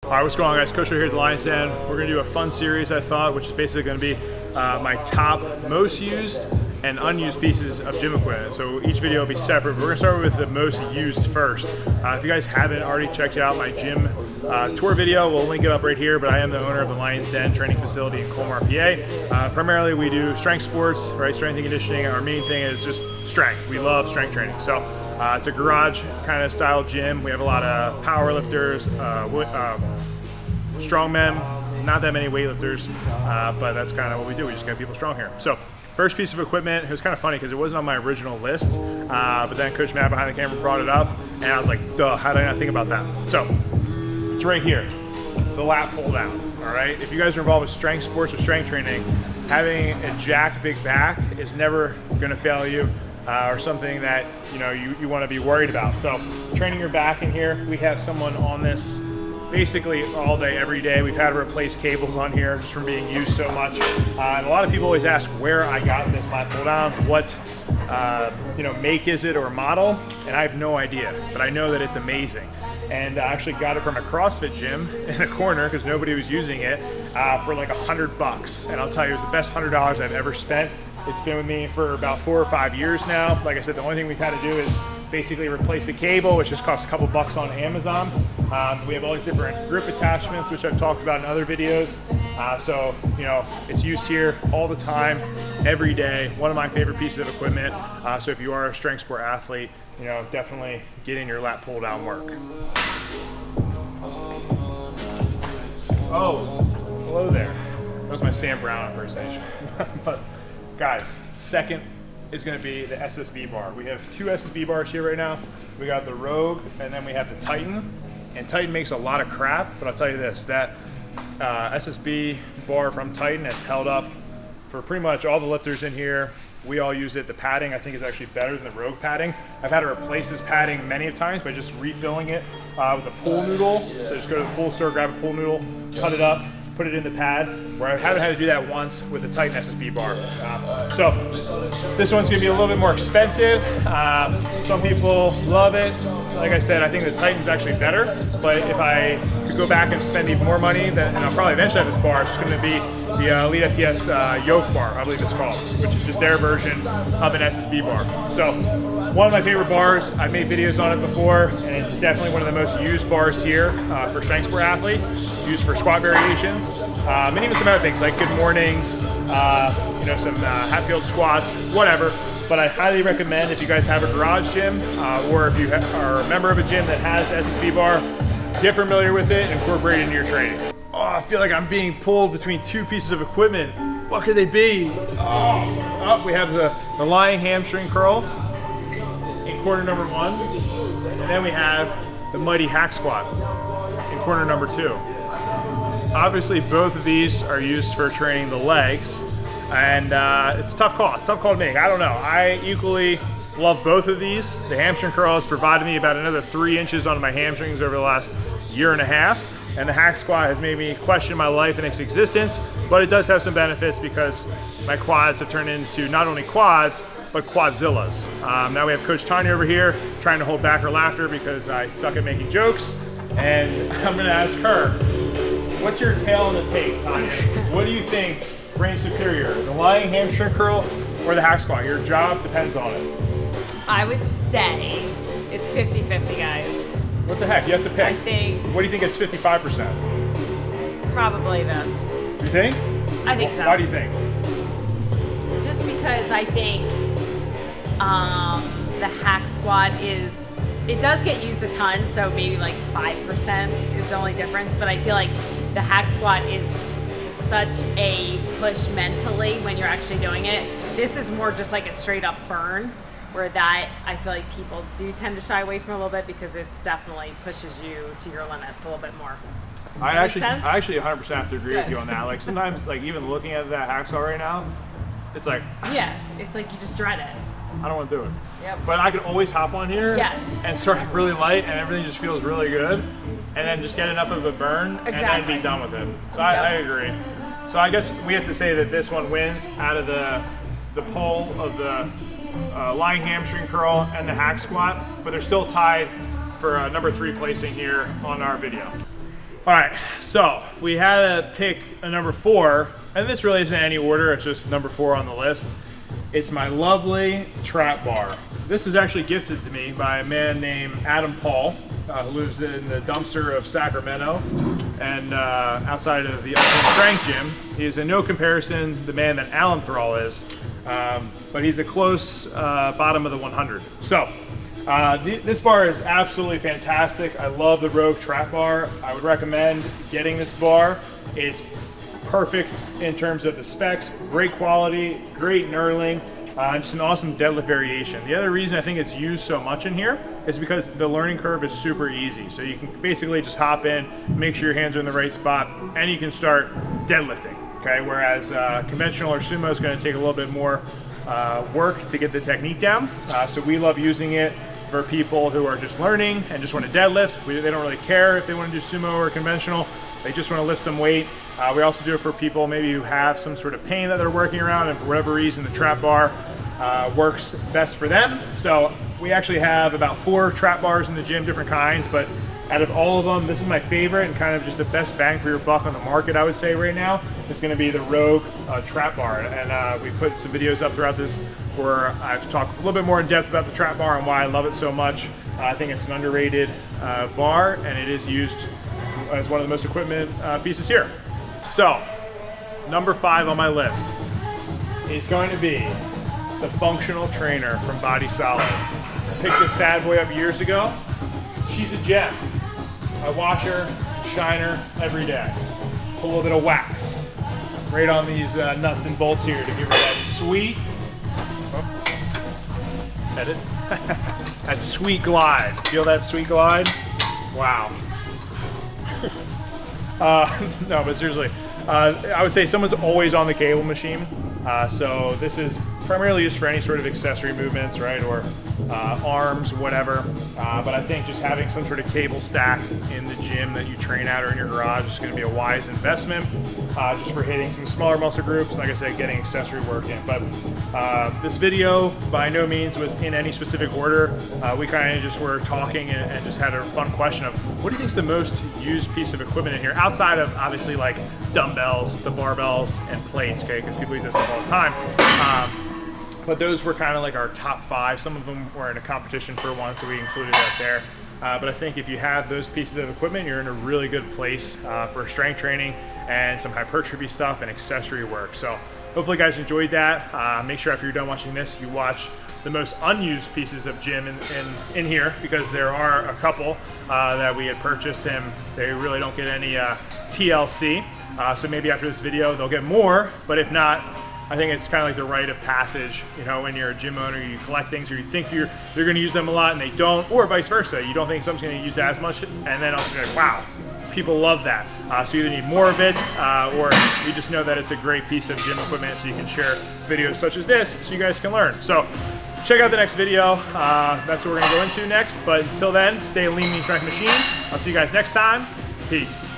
All right, what's going on, guys? Coach here at the Lion's Den. We're gonna do a fun series, I thought, which is basically gonna be my top most used and unused pieces of gym equipment. So each video will be separate, but we're gonna start with the most used first. If you guys haven't already checked out my gym tour video, we'll link it up right here, but I am the owner of the Lion's Den training facility in Colmar, PA. Primarily we do strength sports, right? Strength and conditioning. Our main thing is just strength. We love strength training. So it's a garage kind of style gym. We have a lot of power lifters, strongmen, not that many weightlifters, but that's kind of what we do. We just get people strong here. So first piece of equipment, it was kind of funny because it wasn't on my original list, but then Coach Matt behind the camera brought it up, and I was like, duh, how did I not think about that? So it's right here, the lat pull down, all right? If you guys are involved with strength sports or strength training, having a jacked big back is never gonna fail you. Or something that you want to be worried about. So training your back in here, we have someone on this basically all day, every day. We've had to replace cables on here just from being used so much. And a lot of people always ask where I got this lat pull down, what make is it or model, and I have no idea, but I know that it's amazing. And I actually got it from a CrossFit gym in a corner because nobody was using it for like $100. And I'll tell you, it was the best $100 I've ever spent. It's been with me for about 4 or 5 years now. Like I said, the only thing we've had to do is basically replace the cable, which just costs a couple bucks on Amazon. We have all these different grip attachments, which I've talked about in other videos. So it's used here all the time, every day. One of my favorite pieces of equipment. So if you are a strength sport athlete, definitely get in your lat pull down work. Oh, hello there. That was my Sam Brown impersonation. But guys, second is going to be the SSB bar. We have 2 SSB bars here right now. We got the Rogue, and then we have the Titan. And Titan makes a lot of crap, but I'll tell you this, that SSB bar from Titan has held up for pretty much all the lifters in here. We all use it. The padding, I think, is actually better than the Rogue padding. I've had to replace this padding many times by just refilling it with a pool noodle. So just go to the pool store, grab a pool noodle, cut it up, put it in the pad, where I haven't had to do that once with the Titan SSB bar. So this one's gonna be a little bit more expensive. Some people love it. Like I said, I think the Titan's actually better, but if I could go back and spend even more money, and I'll probably eventually have this bar, it's just gonna be the Elite FTS Yoke bar, I believe it's called, which is just their version of an SSB bar. So one of my favorite bars. I've made videos on it before, and it's definitely one of the most used bars here for strength sport athletes, used for squat variations, and even some other things like good mornings, some Hatfield squats, whatever. But I highly recommend, if you guys have a garage gym or if you are a member of a gym that has SSB bar, get familiar with it and incorporate it into your training. Oh, I feel like I'm being pulled between 2 pieces of equipment. What could they be? Oh, we have the lying hamstring curl in corner number 1, and then we have the mighty hack squat in corner number 2. Obviously, both of these are used for training the legs, and it's a tough call. It's a tough call to make. I don't know. I equally love both of these. The hamstring curl has provided me about another 3 inches on my hamstrings over the last 1.5 years, and the hack squat has made me question my life and its existence, but it does have some benefits because my quads have turned into not only quads, but quadzillas. Now we have Coach Tanya over here trying to hold back her laughter because I suck at making jokes, and I'm gonna ask her, what's your tail on the tape, Tanya? What do you think reigns superior, the lying hamstring curl or the hack squat? Your job depends on it. I would say it's 50-50, guys. What the heck? You have to pick. I think. What do you think it's 55%? Probably this. You think? I think so. Why do you think? Just because I think the hack squat it does get used a ton, so maybe like 5% is the only difference, but I feel like the hack squat is such a push mentally when you're actually doing it. This is more just like a straight up burn, where that I feel like people do tend to shy away from a little bit because it's definitely pushes you to your limits a little bit more. I actually 100% have to agree with you on that. Like sometimes, like even looking at that hack squat right now, it's like yeah, it's like you just dread it. I don't want to do it. Yep. But I can always hop on here and start really light, and everything just feels really good, and then just get enough of a burn and then be done with it. So I agree. So I guess we have to say that this one wins out of the pull of the lying hamstring curl and the hack squat, but they're still tied for number 3 placing here on our video. All right, so if we had to pick a number 4, and this really isn't any order, it's just number 4 on the list, it's my lovely trap bar. This was actually gifted to me by a man named Adam Paul, who lives in the dumpster of Sacramento and outside of the Ultimate Strength Gym. He is in no comparison to the man that Alan Thrall is, but he's a close bottom of the 100. So this bar is absolutely fantastic. I love the Rogue trap bar. I would recommend getting this bar. It's perfect in terms of the specs, great quality, great knurling, and just an awesome deadlift variation. The other reason I think it's used so much in here is because the learning curve is super easy. So you can basically just hop in, make sure your hands are in the right spot, and you can start deadlifting. Okay, whereas conventional or sumo is going to take a little bit more work to get the technique down. So we love using it for people who are just learning and just want to deadlift. They don't really care if they want to do sumo or conventional. They just want to lift some weight. We also do it for people maybe who have some sort of pain that they're working around, and for whatever reason the trap bar works best for them. So we actually have about 4 trap bars in the gym, different kinds, but out of all of them, this is my favorite and kind of just the best bang for your buck on the market, I would say right now. It's going to be the Rogue trap bar, and we put some videos up throughout this where I've talked a little bit more in depth about the trap bar and why I love it so much. I think it's an underrated bar, and it is used as one of the most equipment pieces here. So, number 5 on my list is going to be the Functional Trainer from Body Solid. I picked this bad boy up years ago. She's a gem. I wash her, shine her every day. Put a little bit of wax right on these nuts and bolts here to give her that sweet, edit, that sweet glide. Feel that sweet glide? Wow. No, but seriously, I would say someone's always on the cable machine. So this is primarily used for any sort of accessory movements, right, or arms, whatever. But I think just having some sort of cable stack in the gym that you train at or in your garage is going to be a wise investment, just for hitting some smaller muscle groups. Like I said, getting accessory work in. But this video by no means was in any specific order. We kind of just were talking and just had a fun question of what do you think is the most used piece of equipment in here, outside of obviously like dumbbells, the barbells, and plates, okay, because people use this stuff all the time. But those were kind of like our top 5. Some of them were in a competition for one, so we included that there. But I think if you have those pieces of equipment, you're in a really good place for strength training and some hypertrophy stuff and accessory work. So hopefully you guys enjoyed that. Make sure after you're done watching this, you watch the most unused pieces of gym in here, because there are a couple that we had purchased, and they really don't get any TLC. So maybe after this video, they'll get more, but if not, I think it's kind of like the rite of passage, you know, when you're a gym owner, you collect things or you think they're going to use them a lot and they don't, or vice versa. You don't think someone's going to use that as much, and then also you're like, wow, people love that. So you either need more of it, or you just know that it's a great piece of gym equipment, so you can share videos such as this so you guys can learn. So check out the next video. That's what we're going to go into next. But until then, stay lean, mean, strength machine. I'll see you guys next time. Peace.